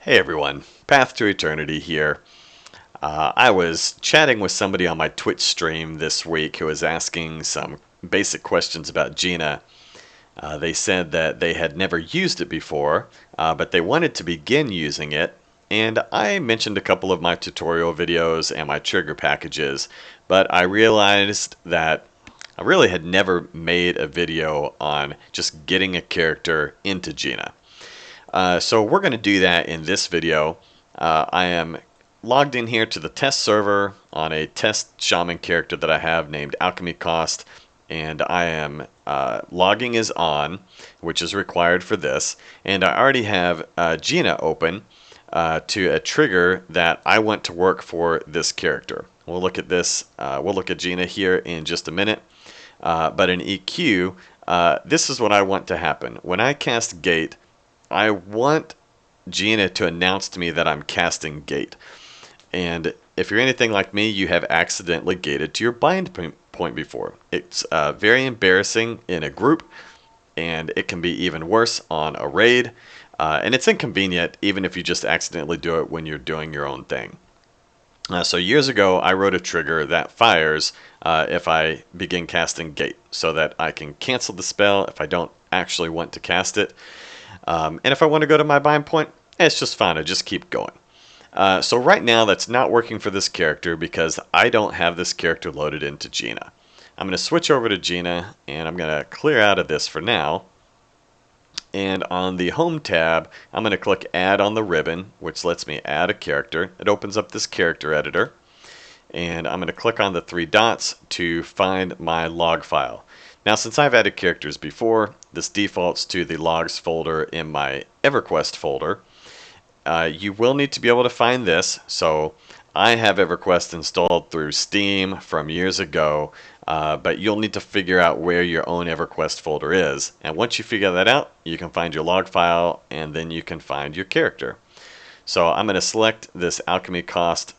Hey everyone, Path to Eternity here. I was chatting with somebody on my Twitch stream this week who was asking some basic questions about GINA. They said that they had never used it before, but they wanted to begin using it. And I mentioned a couple of my tutorial videos and my trigger packages, but I realized that I really had never made a video on just getting a character into GINA. So we're going to do that in this video. I am logged in here to the test server on a test shaman character that I have named Alchemy Cost, and I am logging is on, which is required for this, and I already have GINA open to a trigger that I want to work for this character. We'll look at this. We'll look at GINA here in just a minute. But in EQ, this is what I want to happen. When I cast Gate, I want GINA to announce to me that I'm casting Gate. And if you're anything like me, you have accidentally gated to your bind point before. It's very embarrassing in a group, and it can be even worse on a raid. And it's inconvenient even if you just accidentally do it when you're doing your own thing. So years ago, I wrote a trigger that fires if I begin casting Gate, so that I can cancel the spell if I don't actually want to cast it. And if I want to go to my bind point, it's just fine. I just keep going. So right now, that's not working for this character because I don't have this character loaded into GINA. I'm going to switch over to GINA, and I'm going to clear out of this for now. And on the Home tab, I'm going to click Add on the ribbon, which lets me add a character. It opens up this character editor. And I'm going to click on the three dots to find my log file. Now, since I've added characters before, this defaults to the logs folder in my EverQuest folder. You will need to be able to find this. So I have EverQuest installed through Steam from years ago, but you'll need to figure out where your own EverQuest folder is. And once you figure that out, you can find your log file, and then you can find your character. So I'm going to select this Alchemy Cost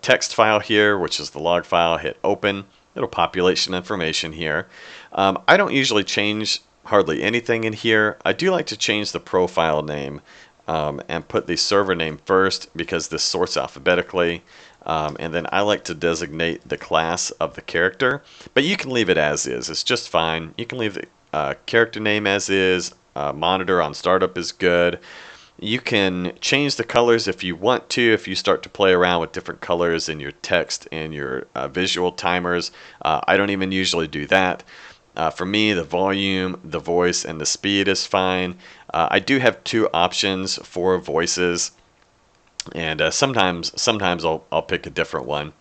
text file here, which is the log file, hit open. It'll populate some information here. I don't usually change hardly anything in here. I do like to change the profile name and put the server name first because this sorts alphabetically. And then I like to designate the class of the character, but you can leave it as is. It's just fine. You can leave the character name as is. Monitor on startup is good. You can change the colors if you want to, if you start to play around with different colors in your text and your visual timers. I don't even usually do that. For me, the volume, the voice, and the speed is fine. I do have two options for voices, and sometimes I'll pick a different one,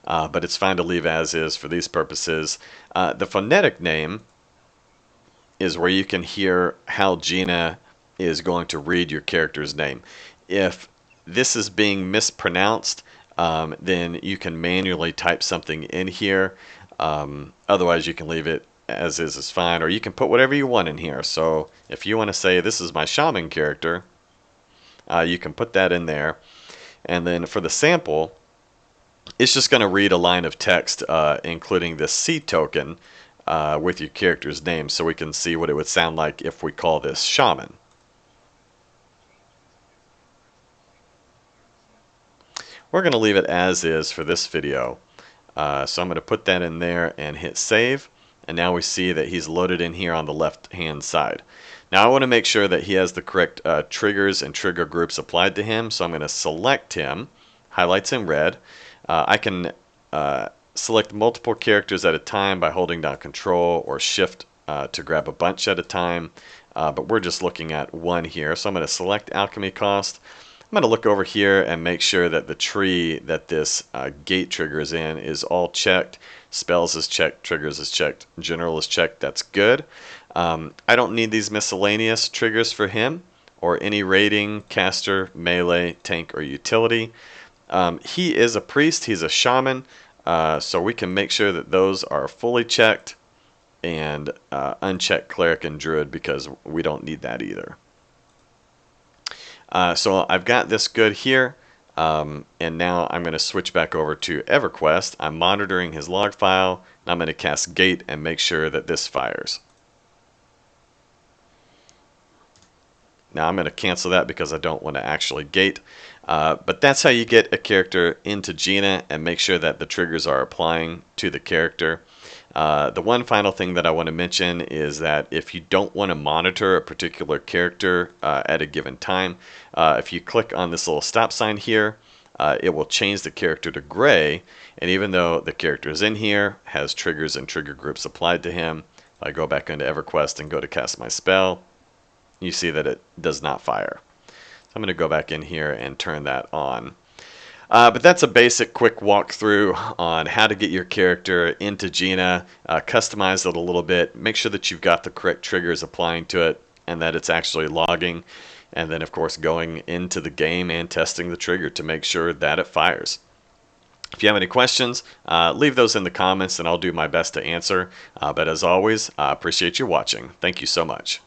but it's fine to leave as is for these purposes. The phonetic name is where you can hear how GINA is going to read your character's name. If this is being mispronounced, then you can manually type something in here. Otherwise, you can leave it as is fine, or you can put whatever you want in here. So if you want to say this is my shaman character, you can put that in there. And then for the sample, it's just going to read a line of text, including the C token with your character's name, so we can see what it would sound like if we call this shaman. We're going to leave it as is for this video. So I'm going to put that in there and hit save. And now we see that he's loaded in here on the left hand side. Now I want to make sure that he has the correct triggers and trigger groups applied to him. So I'm going to select him, highlights in red. I can select multiple characters at a time by holding down Control or Shift to grab a bunch at a time. But we're just looking at one here. So I'm going to select Alchemy Cost. I'm going to look over here and make sure that the tree that this gate trigger is in is all checked. Spells is checked, triggers is checked, general is checked. That's good. I don't need these miscellaneous triggers for him or any raiding, caster, melee, tank, or utility. He is a priest. He's a shaman. So we can make sure that those are fully checked and uncheck cleric and druid because we don't need that either. So I've got this good here, and now I'm going to switch back over to EverQuest. I'm monitoring his log file, and I'm going to cast Gate and make sure that this fires. Now I'm going to cancel that because I don't want to actually gate. But that's how you get a character into GINA and make sure that the triggers are applying to the character. The one final thing that I want to mention is that if you don't want to monitor a particular character at a given time, if you click on this little stop sign here, it will change the character to gray. And even though the character is in here, has triggers and trigger groups applied to him, I go back into EverQuest and go to cast my spell, you see that it does not fire. So I'm going to go back in here and turn that on. But that's a basic quick walkthrough on how to get your character into GINA, customize it a little bit, make sure that you've got the correct triggers applying to it and that it's actually logging, and then of course going into the game and testing the trigger to make sure that it fires. If you have any questions, leave those in the comments and I'll do my best to answer. But as always, I appreciate you watching. Thank you so much.